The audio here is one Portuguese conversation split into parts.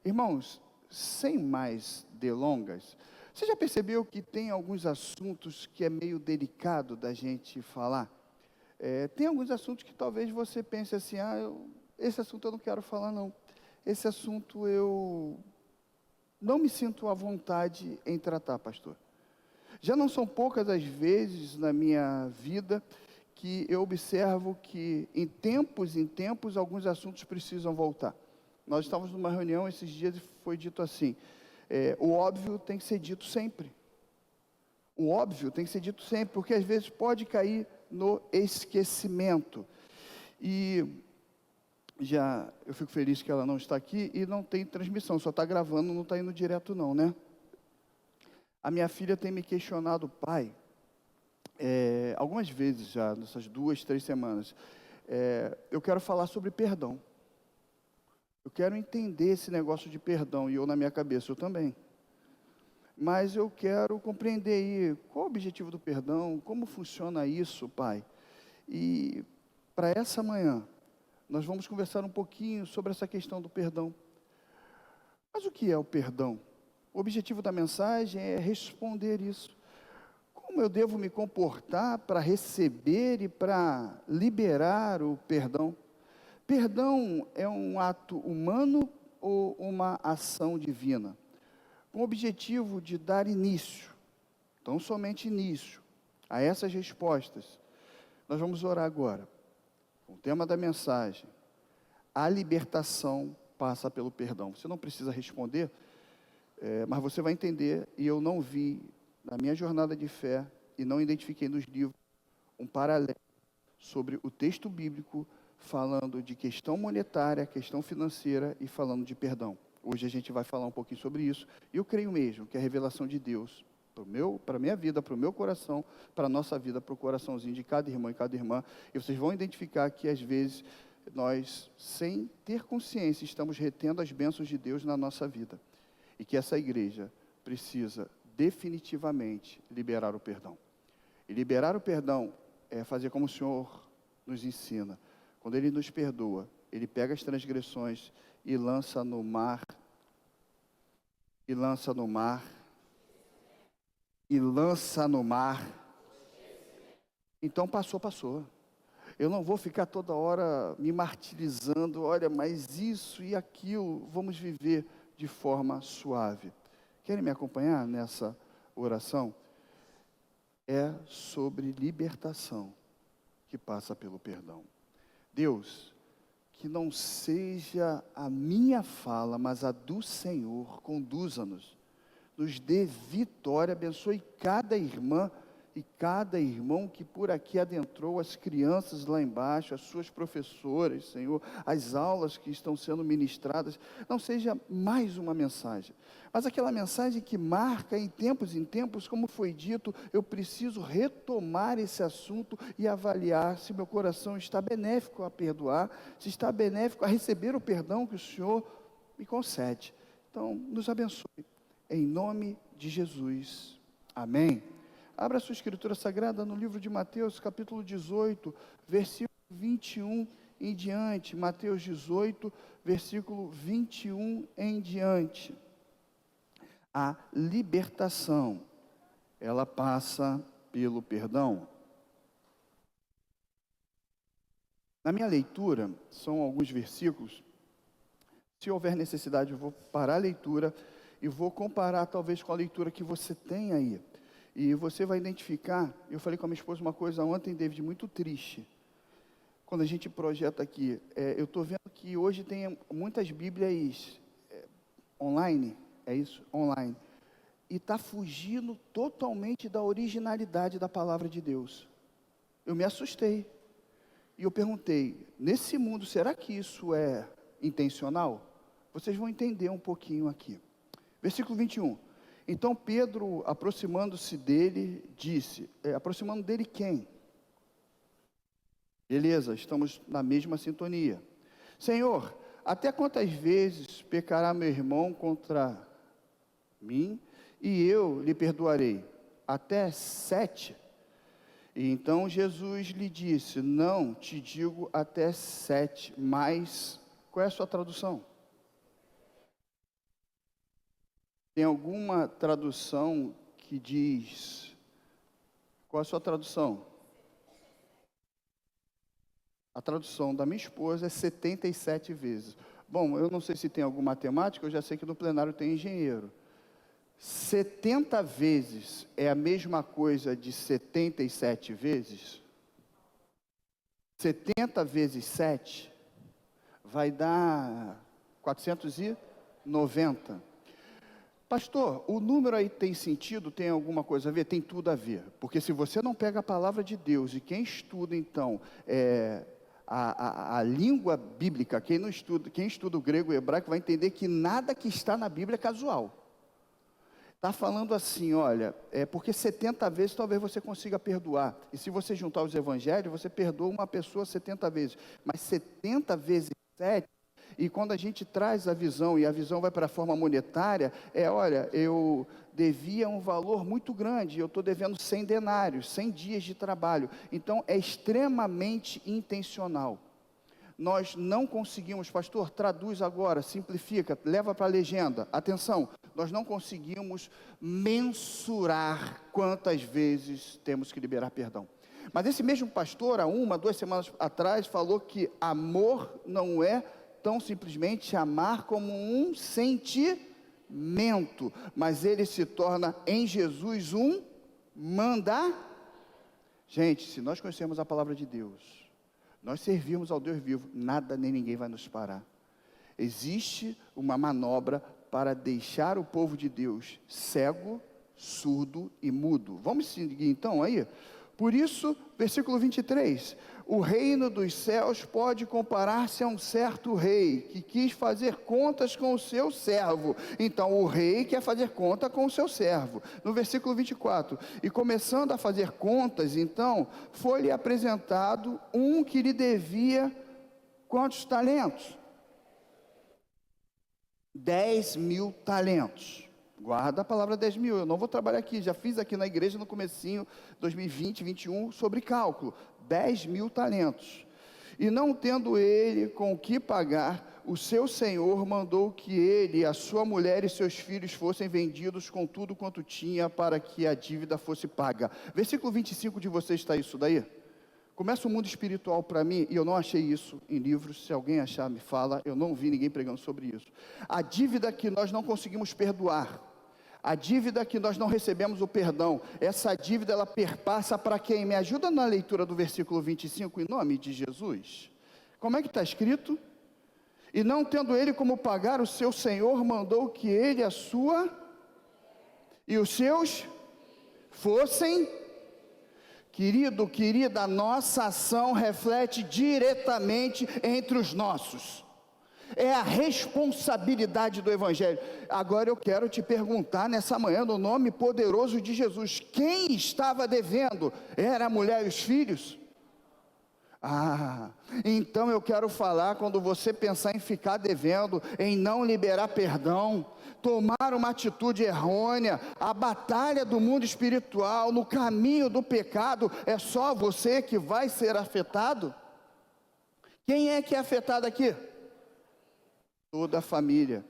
Irmãos, sem mais delongas, você já percebeu que tem alguns assuntos que é meio delicado da gente falar? Tem alguns assuntos que talvez você pense assim, esse assunto eu não quero falar não. Esse assunto eu não me sinto à vontade em tratar, pastor. Já não são poucas as vezes na minha vida que eu observo que em tempos, alguns assuntos precisam voltar. Nós estávamos numa reunião esses dias e foi dito assim, o óbvio tem que ser dito sempre. O óbvio tem que ser dito sempre, porque às vezes pode cair no esquecimento. E eu fico feliz que ela não está aqui e não tem transmissão, só está gravando, não está indo direto não, né? A minha filha tem me questionado, pai, algumas vezes já, nessas 2, 3 semanas, eu quero falar sobre perdão. Eu quero entender esse negócio de perdão, e eu na minha cabeça, eu também. Mas eu quero compreender aí, qual o objetivo do perdão, como funciona isso, pai? E para essa manhã, nós vamos conversar um pouquinho sobre essa questão do perdão. Mas o que é o perdão? O objetivo da mensagem é responder isso. Como eu devo me comportar para receber e para liberar o perdão? Perdão é um ato humano ou uma ação divina? Com o objetivo de dar início, tão somente início, a essas respostas, nós vamos orar agora. O tema da mensagem, a libertação passa pelo perdão. Você não precisa responder, mas você vai entender, e eu não vi na minha jornada de fé, e não identifiquei nos livros, um paralelo sobre o texto bíblico, falando de questão monetária, questão financeira e falando de perdão. Hoje a gente vai falar um pouquinho sobre isso, e eu creio mesmo que a revelação de Deus, para a minha vida, para o meu coração, para a nossa vida, para o coraçãozinho de cada irmão e cada irmã, e vocês vão identificar que às vezes nós, sem ter consciência, estamos retendo as bênçãos de Deus na nossa vida, e que essa igreja precisa definitivamente liberar o perdão. E liberar o perdão é fazer como o Senhor nos ensina. Quando Ele nos perdoa, Ele pega as transgressões e lança no mar, e lança no mar, e lança no mar. Então passou. Eu não vou ficar toda hora me martirizando, olha, mas isso e aquilo, vamos viver de forma suave. Querem me acompanhar nessa oração? É sobre libertação que passa pelo perdão. Deus, que não seja a minha fala, mas a do Senhor, conduza-nos, nos dê vitória, abençoe cada irmã e cada irmão que por aqui adentrou, as crianças lá embaixo, as suas professoras, Senhor, as aulas que estão sendo ministradas, não seja mais uma mensagem, mas aquela mensagem que marca em tempos, como foi dito, eu preciso retomar esse assunto e avaliar se meu coração está benéfico a perdoar, se está benéfico a receber o perdão que o Senhor me concede. Então, nos abençoe, em nome de Jesus, amém. Abra a sua escritura sagrada no livro de Mateus, capítulo 18, versículo 21 em diante. Mateus 18, versículo 21 em diante. A libertação, ela passa pelo perdão. Na minha leitura, são alguns versículos. Se houver necessidade, eu vou parar a leitura e vou comparar talvez com a leitura que você tem aí. E você vai identificar, eu falei com a minha esposa uma coisa ontem, David, muito triste. Quando a gente projeta aqui, eu estou vendo que hoje tem muitas Bíblias online, é isso? Online. E está fugindo totalmente da originalidade da palavra de Deus. Eu me assustei. E eu perguntei, nesse mundo, será que isso é intencional? Vocês vão entender um pouquinho aqui. Versículo 21. Então Pedro, aproximando-se dele, disse, aproximando dele quem? Beleza, estamos na mesma sintonia. Senhor, até quantas vezes pecará meu irmão contra mim e eu lhe perdoarei? Até 7? E então Jesus lhe disse, não te digo até 7, mas, qual é a sua tradução? Tem alguma tradução que diz... Qual é a sua tradução? A tradução da minha esposa é 77 vezes. Bom, eu não sei se tem algum matemático, eu já sei que no plenário tem engenheiro. 70 vezes é a mesma coisa de 77 vezes? 70 vezes 7 vai dar 490. Pastor, o número aí tem sentido? Tem alguma coisa a ver? Tem tudo a ver. Porque se você não pega a palavra de Deus, e quem estuda então a língua bíblica, quem estuda o grego e o hebraico vai entender que nada que está na Bíblia é casual. Está falando assim, olha, porque 70 vezes talvez você consiga perdoar. E se você juntar os evangelhos, você perdoa uma pessoa 70 vezes. Mas 70 vezes 7, e quando a gente traz a visão, e a visão vai para a forma monetária, olha, eu devia um valor muito grande, eu estou devendo 100 denários, 100 dias de trabalho. Então, é extremamente intencional. Nós não conseguimos, pastor, traduz agora, simplifica, leva para a legenda. Atenção, nós não conseguimos mensurar quantas vezes temos que liberar perdão. Mas esse mesmo pastor, há 2 semanas atrás, falou que amor não é tão simplesmente amar como um sentimento, mas ele se torna em Jesus um mandar. Gente, se nós conhecermos a palavra de Deus, nós servimos ao Deus vivo, nada nem ninguém vai nos parar. Existe uma manobra para deixar o povo de Deus cego, surdo e mudo. Vamos seguir então aí? Por isso, versículo 23, o reino dos céus pode comparar-se a um certo rei, que quis fazer contas com o seu servo. Então, o rei quer fazer conta com o seu servo. No versículo 24, e começando a fazer contas, então, foi-lhe apresentado um que lhe devia quantos talentos? 10.000 talentos. Guarda a palavra 10.000, eu não vou trabalhar aqui, já fiz aqui na igreja no comecinho, 2020, 21, sobre cálculo, 10.000 talentos. E não tendo ele com o que pagar, o seu senhor mandou que ele, a sua mulher e seus filhos fossem vendidos com tudo quanto tinha, para que a dívida fosse paga. Versículo 25 de vocês está isso daí? Começa o mundo espiritual para mim, e eu não achei isso em livros, se alguém achar me fala, eu não vi ninguém pregando sobre isso. A dívida que nós não conseguimos perdoar, a dívida que nós não recebemos o perdão, essa dívida ela perpassa para quem? Me ajuda na leitura do versículo 25, em nome de Jesus. Como é que está escrito? E não tendo ele como pagar, o seu senhor mandou que ele, a sua, e os seus, fossem. Querido, querida, a nossa ação reflete diretamente entre os nossos. É a responsabilidade do Evangelho. Agora eu quero te perguntar nessa manhã, no nome poderoso de Jesus, quem estava devendo? Era a mulher e os filhos? Então eu quero falar, quando você pensar em ficar devendo, em não liberar perdão, tomar uma atitude errônea, a batalha do mundo espiritual, no caminho do pecado, é só você que vai ser afetado? Quem é que é afetado aqui? Toda a família,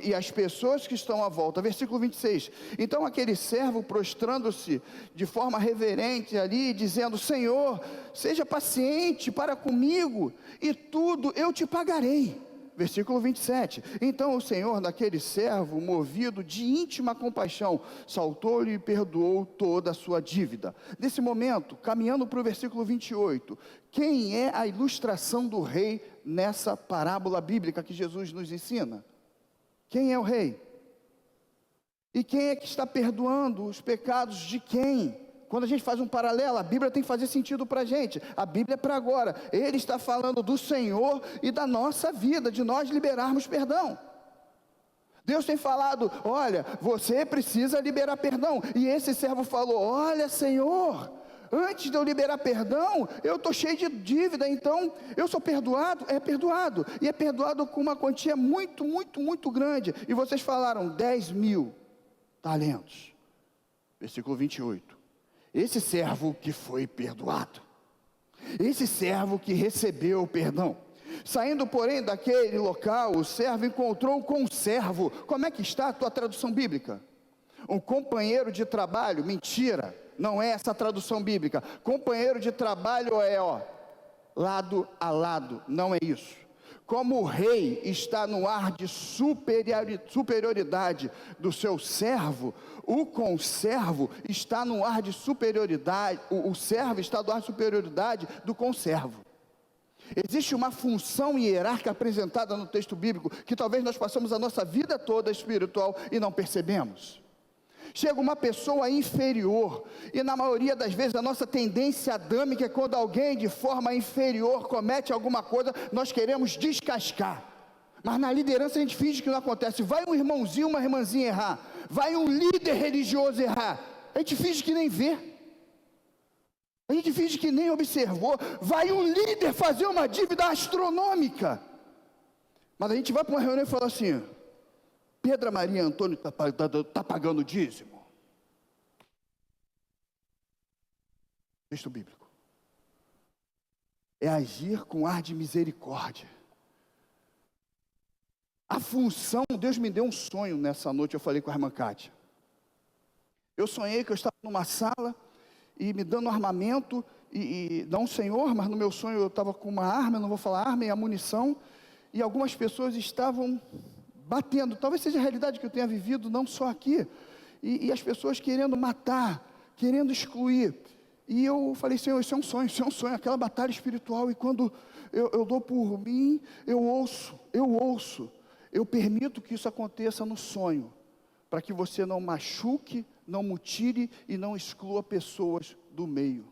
e as pessoas que estão à volta. Versículo 26, então aquele servo prostrando-se de forma reverente ali, dizendo, Senhor, seja paciente para comigo, e tudo eu te pagarei. Versículo 27, então o Senhor daquele servo, movido de íntima compaixão, saltou-lhe e perdoou toda a sua dívida. Nesse momento, caminhando para o versículo 28, quem é a ilustração do rei nessa parábola bíblica que Jesus nos ensina? Quem é o rei? E quem é que está perdoando os pecados de quem? Quando a gente faz um paralelo, a Bíblia tem que fazer sentido para a gente. A Bíblia é para agora. Ele está falando do Senhor e da nossa vida, de nós liberarmos perdão. Deus tem falado, olha, você precisa liberar perdão. E esse servo falou, olha, Senhor, antes de eu liberar perdão, eu estou cheio de dívida, então eu sou perdoado? É perdoado. E é perdoado com uma quantia muito, muito, muito grande. E vocês falaram 10.000 talentos. Versículo 28. Esse servo que foi perdoado, esse servo que recebeu o perdão, Saindo, porém, daquele local, o servo encontrou um conservo. Como é que está a tua tradução bíblica? Um companheiro de trabalho? Mentira, não é essa a tradução bíblica. Companheiro de trabalho é, lado a lado, não é isso. Como o rei está no ar de superioridade do seu servo, o conservo está no ar de superioridade, o servo está no ar de superioridade do conservo. Existe uma função hierárquica apresentada no texto bíblico, que talvez nós passamos a nossa vida toda espiritual e não percebemos. Chega uma pessoa inferior, e na maioria das vezes a nossa tendência adâmica é quando alguém de forma inferior comete alguma coisa, nós queremos descascar, mas na liderança a gente finge que não acontece. Vai um irmãozinho, uma irmãzinha errar, vai um líder religioso errar, a gente finge que nem vê, a gente finge que nem observou. Vai um líder fazer uma dívida astronômica, mas a gente vai para uma reunião e fala assim: Pedra Maria Antônio está pagando dízimo. Texto bíblico. É agir com ar de misericórdia. A função, Deus me deu um sonho nessa noite, eu falei com a irmã Kátia. Eu sonhei que eu estava numa sala, e me dando armamento, e não o Senhor, mas no meu sonho eu estava com uma arma, eu não vou falar arma, e a munição, e algumas pessoas estavam batendo. Talvez seja a realidade que eu tenha vivido, não só aqui, e as pessoas querendo matar, querendo excluir, e eu falei: Senhor, isso é um sonho, aquela batalha espiritual. E quando eu dou por mim, eu ouço, eu permito que isso aconteça no sonho, para que você não machuque, não mutile e não exclua pessoas do meio.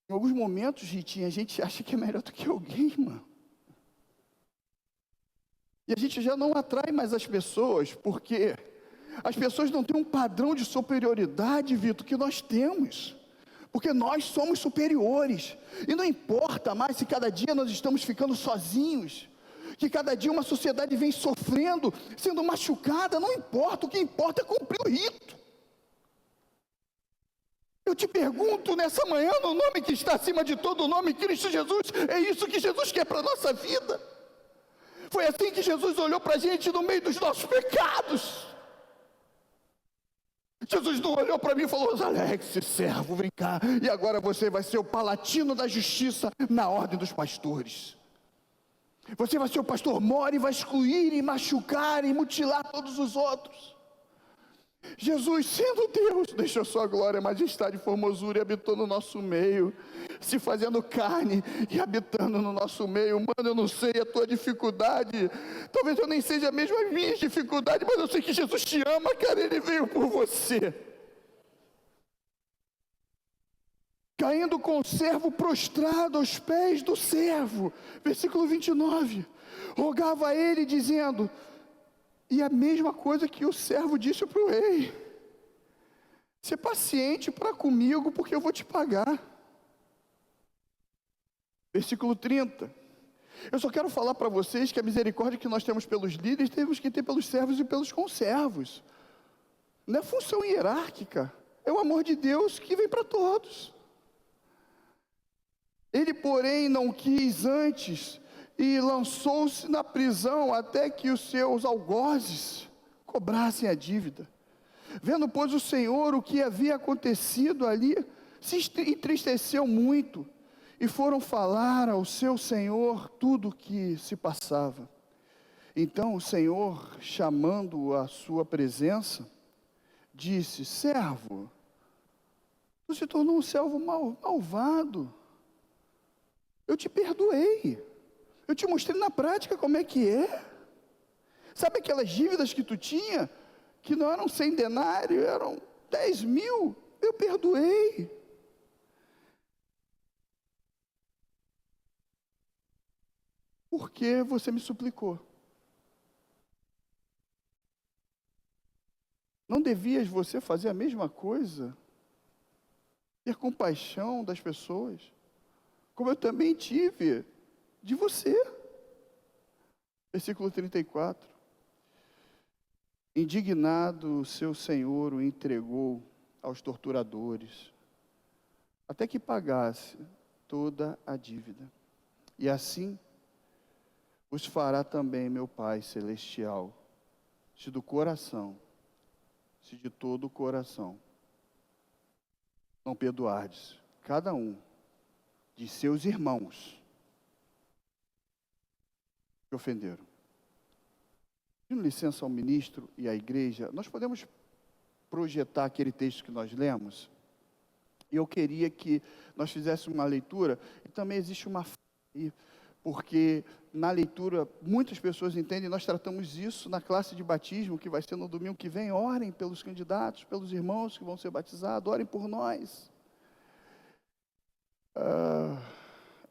Em alguns momentos, Ritinha, a gente acha que é melhor do que alguém, mano. E a gente já não atrai mais as pessoas, porque as pessoas não têm um padrão de superioridade, Vitor, que nós temos. Porque nós somos superiores. E não importa mais se cada dia nós estamos ficando sozinhos, que cada dia uma sociedade vem sofrendo, sendo machucada, não importa. O que importa é cumprir o rito. Eu te pergunto nessa manhã, no nome que está acima de todo nome, Cristo Jesus, é isso que Jesus quer para a nossa vida? Foi assim que Jesus olhou para a gente no meio dos nossos pecados. Jesus não olhou para mim e falou: Alex, servo, vem cá, e agora você vai ser o palatino da justiça na ordem dos pastores. Você vai ser o pastor mor e vai excluir e machucar e mutilar todos os outros. Jesus, sendo Deus, deixou sua glória, majestade e formosura e habitou no nosso meio, se fazendo carne e habitando no nosso meio. Mano, eu não sei a tua dificuldade, talvez eu nem seja mesmo as minhas dificuldades, mas eu sei que Jesus te ama, cara, Ele veio por você. Caindo com o servo prostrado aos pés do servo, versículo 29, rogava a ele dizendo, e a mesma coisa que o servo disse para o rei: ser paciente para comigo, porque eu vou te pagar. Versículo 30, eu só quero falar para vocês que a misericórdia que nós temos pelos líderes, temos que ter pelos servos e pelos conservos. Não é função hierárquica, é o amor de Deus que vem para todos. Ele, porém, não quis antes, e lançou-se na prisão até que os seus algozes cobrassem a dívida. Vendo, pois, o Senhor o que havia acontecido ali, se entristeceu muito, e foram falar ao seu Senhor tudo o que se passava. Então o Senhor, chamando-o à sua presença, disse: servo, tu se tornou um servo malvado, eu te perdoei, eu te mostrei na prática como é que é. Sabe aquelas dívidas que tu tinha, que não eram 100 denários, eram 10.000, eu perdoei. Porque você me suplicou. Não devias você fazer a mesma coisa? Ter compaixão das pessoas, como eu também tive de você. Versículo 34. Indignado, seu senhor o entregou aos torturadores, até que pagasse toda a dívida. E assim os fará também meu Pai Celestial, se do coração, se de todo o coração, não perdoardes cada um de seus irmãos que ofenderam. Pedindo licença ao ministro e à igreja, nós podemos projetar aquele texto que nós lemos? E eu queria que nós fizéssemos uma leitura, e também existe uma falha, porque na leitura muitas pessoas entendem, nós tratamos isso na classe de batismo, que vai ser no domingo que vem. Orem pelos candidatos, pelos irmãos que vão ser batizados, orem por nós.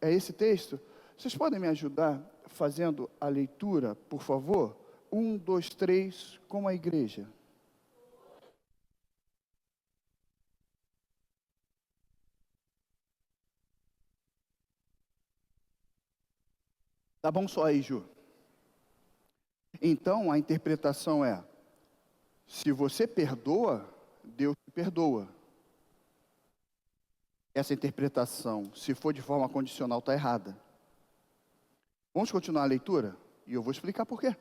É esse texto? Vocês podem me ajudar fazendo a leitura, por favor? 1, 2, 3, como a igreja. Tá bom só aí, Ju? Então, a interpretação é: se você perdoa, Deus te perdoa. Essa interpretação, se for de forma condicional, está errada. Vamos continuar a leitura? E eu vou explicar por quê.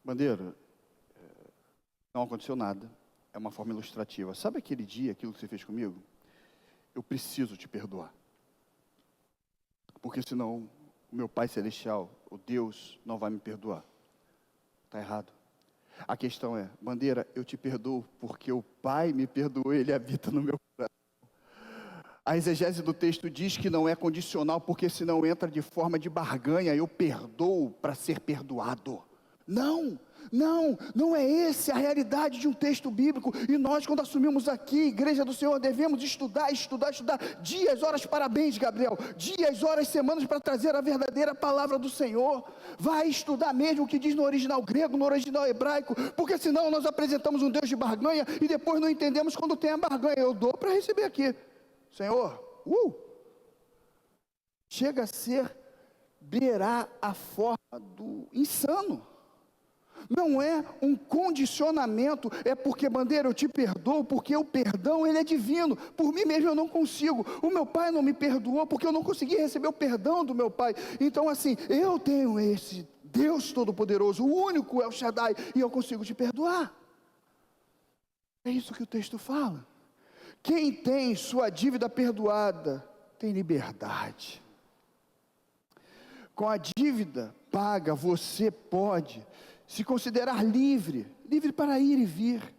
Bandeira, não aconteceu nada. É uma forma ilustrativa. Sabe aquele dia, aquilo que você fez comigo? Eu preciso te perdoar. Porque senão o meu Pai Celestial, o Deus, não vai me perdoar. Está errado. A questão é: Bandeira, eu te perdoo porque o Pai me perdoou, Ele habita no meu coração. A exegese do texto diz que não é condicional, porque senão entra de forma de barganha, eu perdoo para ser perdoado. Não é essa a realidade de um texto bíblico. E nós, quando assumimos aqui, Igreja do Senhor, devemos estudar, dias, horas, parabéns, Gabriel, dias, horas, semanas, para trazer a verdadeira palavra do Senhor. Vai estudar mesmo o que diz no original grego, no original hebraico, porque senão nós apresentamos um Deus de barganha, e depois não entendemos quando tem a barganha. Eu dou para receber aqui, Senhor, chega a ser, beirar a forma do insano. Não é um condicionamento, é porque, Bandeira, eu te perdoo, porque o perdão, ele é divino. Por mim mesmo eu não consigo. O meu pai não me perdoou, porque eu não consegui receber o perdão do meu pai. Então, assim, eu tenho esse Deus Todo-Poderoso, o único El Shaddai, e eu consigo te perdoar. É isso que o texto fala. Quem tem sua dívida perdoada, tem liberdade. Com a dívida paga, você pode se considerar livre para ir e vir.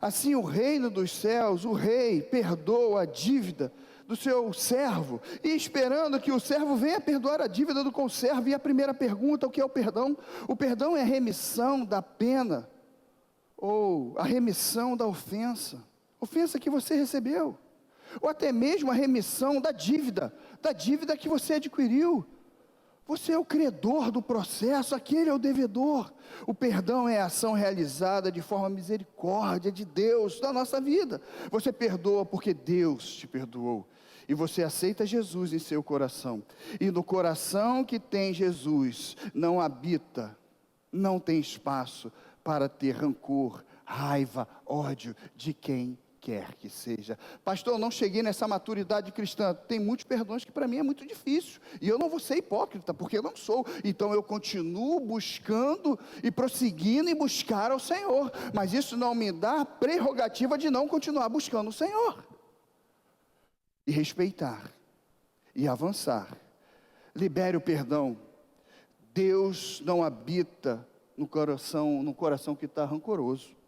Assim, o reino dos céus, o rei perdoa a dívida do seu servo, e esperando que o servo venha perdoar a dívida do conservo. E a primeira pergunta: o que é o perdão? O perdão é a remissão da pena, ou a remissão da ofensa que você recebeu, ou até mesmo a remissão da dívida que você adquiriu. Você é o credor do processo, aquele é o devedor. O perdão é a ação realizada de forma misericórdia de Deus na nossa vida. Você perdoa porque Deus te perdoou, e você aceita Jesus em seu coração. E no coração que tem Jesus, não tem espaço para ter rancor, raiva, ódio de quem quer que seja. Pastor, eu não cheguei nessa maturidade cristã. Tem muitos perdões que para mim é muito difícil, e eu não vou ser hipócrita, porque eu não sou. Então eu continuo buscando e prosseguindo em buscar ao Senhor, mas isso não me dá a prerrogativa de não continuar buscando o Senhor, e respeitar, e avançar. Libere o perdão. Deus não habita no coração que está rancoroso.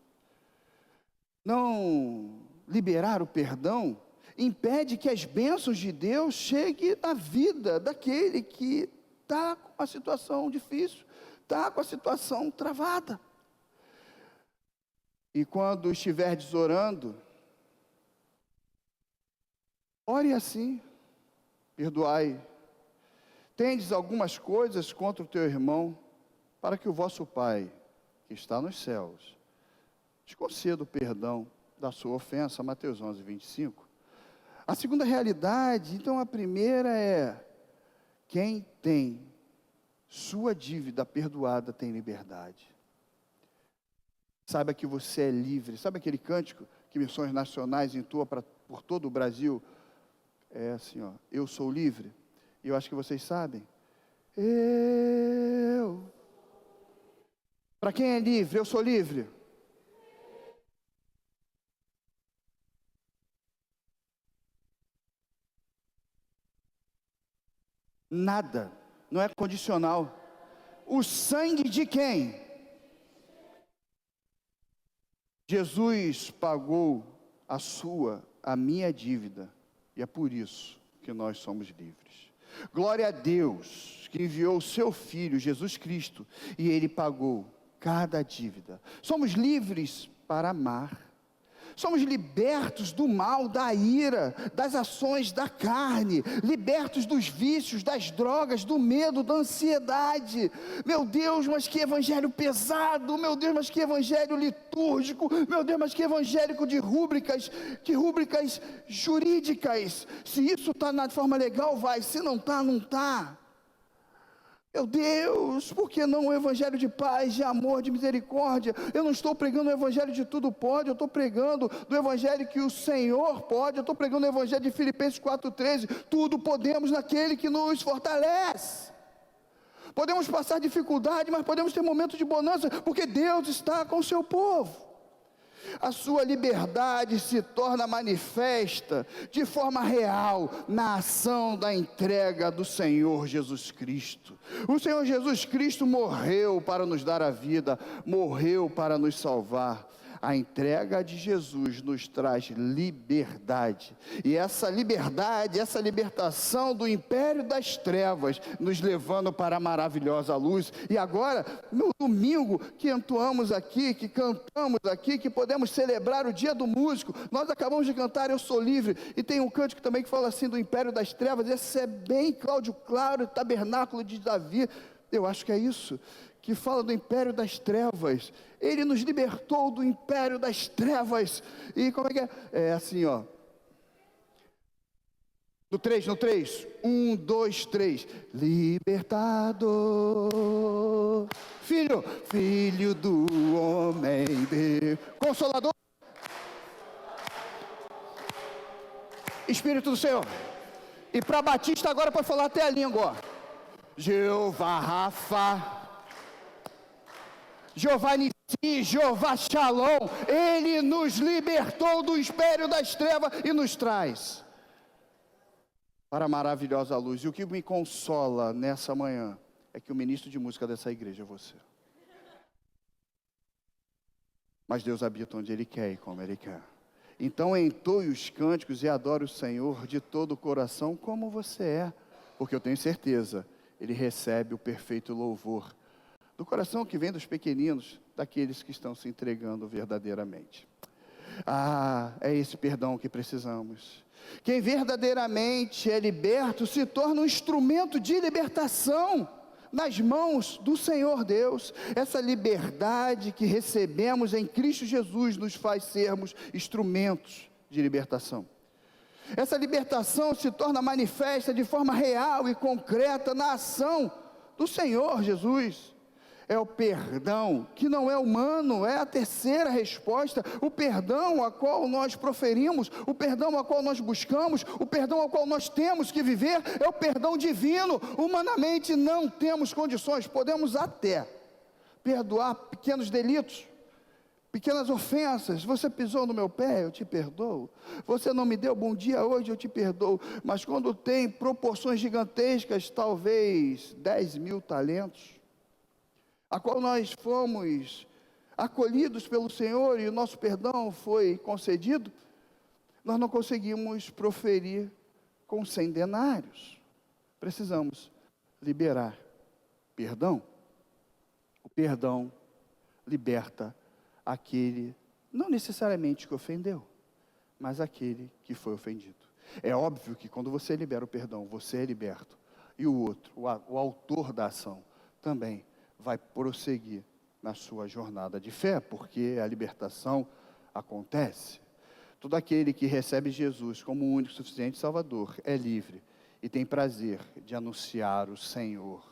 Não liberar o perdão impede que as bênçãos de Deus cheguem na vida daquele que está com a situação difícil, está com a situação travada. E quando estiverdes orando, ore assim: perdoai, tendes algumas coisas contra o teu irmão, para que o vosso Pai, que está nos céus, te conceda o perdão da sua ofensa. Mateus 11, 25. A segunda realidade, então a primeira é: quem tem sua dívida perdoada tem liberdade. Saiba que você é livre. Sabe aquele cântico que Missões Nacionais entoa por todo o Brasil? É assim, ó: eu sou livre. E eu acho que vocês sabem. Para quem é livre, eu sou livre. Nada, não é condicional. O sangue de quem? Jesus pagou a minha dívida, e é por isso que nós somos livres. Glória a Deus, que enviou o seu Filho, Jesus Cristo, e Ele pagou cada dívida. Somos livres para amar. Somos libertos do mal, da ira, das ações da carne, libertos dos vícios, das drogas, do medo, da ansiedade. Meu Deus, mas que evangelho pesado! Meu Deus, mas que evangelho litúrgico! Meu Deus, mas que evangélico de rúbricas jurídicas. Se isso está na forma legal, vai. Se não está, não está. Meu Deus, por que não o evangelho de paz, de amor, de misericórdia? Eu não estou pregando o evangelho de tudo pode, eu estou pregando do evangelho que o Senhor pode, eu estou pregando o evangelho de Filipenses 4,13, tudo podemos naquele que nos fortalece. Podemos passar dificuldade, mas podemos ter momentos de bonança, porque Deus está com o seu povo. A sua liberdade se torna manifesta de forma real na ação da entrega do Senhor Jesus Cristo. O Senhor Jesus Cristo morreu para nos dar a vida, morreu para nos salvar. A entrega de Jesus nos traz liberdade, e essa liberdade, essa libertação do império das trevas, nos levando para a maravilhosa luz. E agora, no domingo que entoamos aqui, que cantamos aqui, que podemos celebrar o dia do músico, nós acabamos de cantar Eu Sou Livre, e tem um cântico também que fala assim do império das trevas. Esse é bem Cláudio Claro, tabernáculo de Davi, eu acho que é isso, que fala do império das trevas. Ele nos libertou do império das trevas. E como é que é? É assim, ó. No 3, 1, 2, 3. Libertador, filho do homem Deus. Consolador, Espírito do Senhor. E para Batista agora pode falar até a língua, ó. Jeová Rafa, Jeová Nissi, Jeová Shalom. Ele nos libertou do império das trevas e nos traz para a maravilhosa luz. E o que me consola nessa manhã é que o ministro de música dessa igreja é você. Mas Deus habita onde Ele quer e como Ele quer. Então entoe os cânticos e adore o Senhor de todo o coração como você é, porque eu tenho certeza, Ele recebe o perfeito louvor do coração que vem dos pequeninos, daqueles que estão se entregando verdadeiramente. É esse perdão que precisamos. Quem verdadeiramente é liberto se torna um instrumento de libertação nas mãos do Senhor Deus. Essa liberdade que recebemos em Cristo Jesus nos faz sermos instrumentos de libertação. Essa libertação se torna manifesta de forma real e concreta na ação do Senhor Jesus. É o perdão que não é humano, é a terceira resposta. O perdão a qual nós proferimos, o perdão a qual nós buscamos, o perdão a qual nós temos que viver, é o perdão divino. Humanamente não temos condições, podemos até perdoar pequenos delitos, pequenas ofensas. Você pisou no meu pé, eu te perdoo. Você não me deu bom dia hoje, eu te perdoo. Mas quando tem proporções gigantescas, talvez 10.000 talentos, a qual nós fomos acolhidos pelo Senhor e o nosso perdão foi concedido, nós não conseguimos proferir com 100 denários. Precisamos liberar perdão. O perdão liberta aquele, não necessariamente que ofendeu, mas aquele que foi ofendido. É óbvio que quando você libera o perdão, você é liberto. E o outro, o autor da ação, também vai prosseguir na sua jornada de fé, porque a libertação acontece. Todo aquele que recebe Jesus como o único e suficiente Salvador é livre e tem prazer de anunciar o Senhor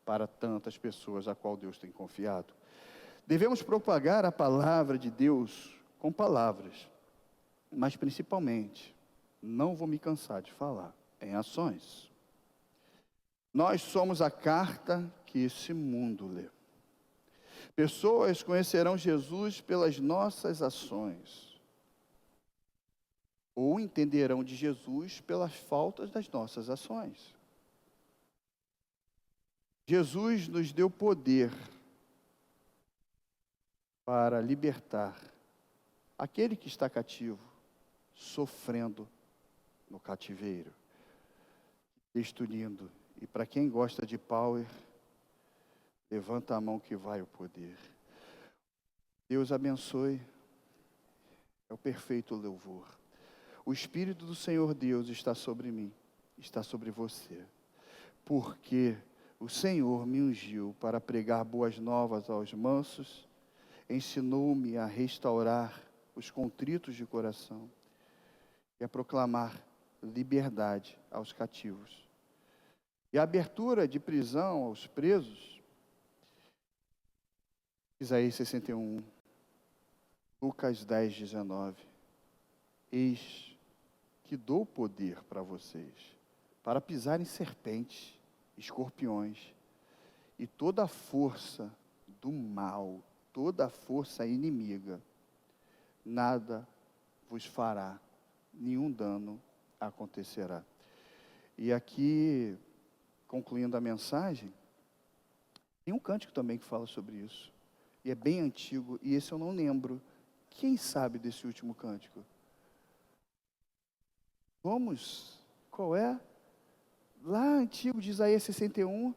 para tantas pessoas a qual Deus tem confiado. Devemos propagar a palavra de Deus com palavras, mas principalmente, não vou me cansar de falar, em ações. Nós somos a carta que esse mundo lê. Pessoas conhecerão Jesus pelas nossas ações, ou entenderão de Jesus pelas faltas das nossas ações. Jesus nos deu poder para libertar aquele que está cativo, sofrendo no cativeiro. Texto lindo. E para quem gosta de power, levanta a mão que vai o poder. Deus abençoe. É o perfeito louvor. O Espírito do Senhor Deus está sobre mim, está sobre você. Porque o Senhor me ungiu para pregar boas novas aos mansos, ensinou-me a restaurar os contritos de coração e a proclamar liberdade aos cativos e a abertura de prisão aos presos. Isaías 61, Lucas 10, 19. Eis que dou poder para vocês, para pisarem serpentes, escorpiões, e toda a força do mal, toda a força inimiga, nada vos fará, nenhum dano acontecerá. E aqui, concluindo a mensagem, tem um cântico também que fala sobre isso, e é bem antigo, e esse eu não lembro. Quem sabe desse último cântico? Vamos, qual é? Lá antigo de Isaías 61.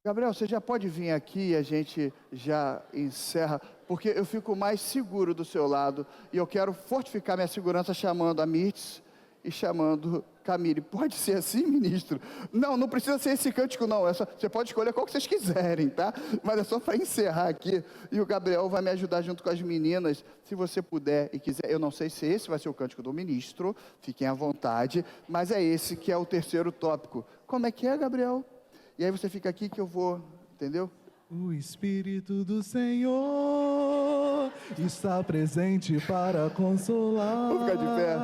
Gabriel, você já pode vir aqui e a gente já encerra, porque eu fico mais seguro do seu lado, e eu quero fortificar minha segurança chamando a Mirtz e chamando Camille. Pode ser assim, ministro? Não precisa ser esse cântico não, você pode escolher qual que vocês quiserem, tá? Mas é só para encerrar aqui, e o Gabriel vai me ajudar junto com as meninas, se você puder e quiser. Eu não sei se esse vai ser o cântico do ministro, fiquem à vontade, mas é esse que é o terceiro tópico. Como é que é, Gabriel? E aí você fica aqui que eu vou, entendeu? O Espírito do Senhor está presente para consolar. Vamos ficar de pé.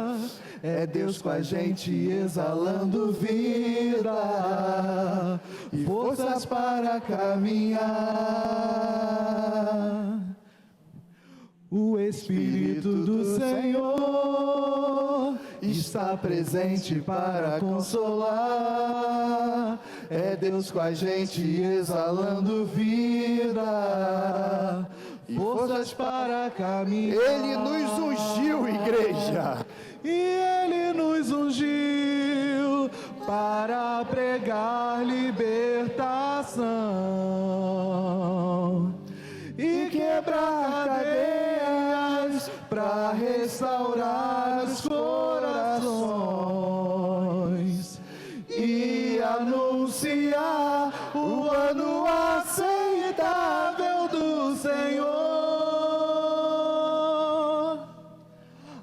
É Deus com a gente exalando vida e forças para caminhar. O Espírito do Senhor está presente para consolar. É Deus com a gente exalando vida e forças para caminhar. Ele nos ungiu, igreja. E Ele nos ungiu para pregar libertação e quebrar cadeias, para restaurar os corações e anunciar o ano aceitável do Senhor,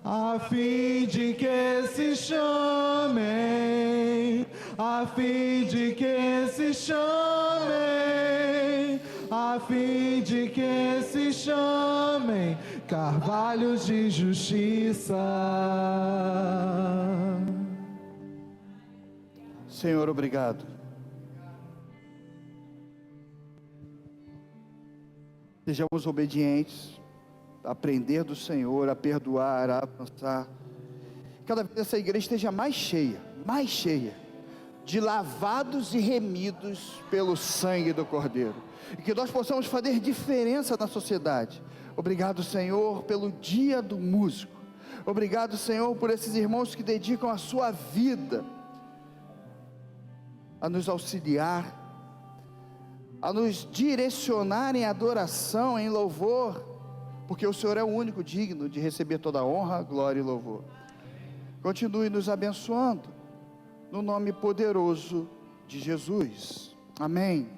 a fim de que se chamem, a fim de que se chamem, a fim de que se chamem carvalhos de justiça. Senhor, obrigado. Sejamos obedientes, a aprender do Senhor, a perdoar, a avançar. Cada vez essa igreja esteja mais cheia de lavados e remidos pelo sangue do Cordeiro. E que nós possamos fazer diferença na sociedade. Obrigado, Senhor, pelo dia do músico. Obrigado, Senhor, por esses irmãos que dedicam a sua vida a nos auxiliar, a nos direcionar em adoração, em louvor, porque o Senhor é o único digno de receber toda a honra, glória e louvor. Continue nos abençoando, no nome poderoso de Jesus. Amém.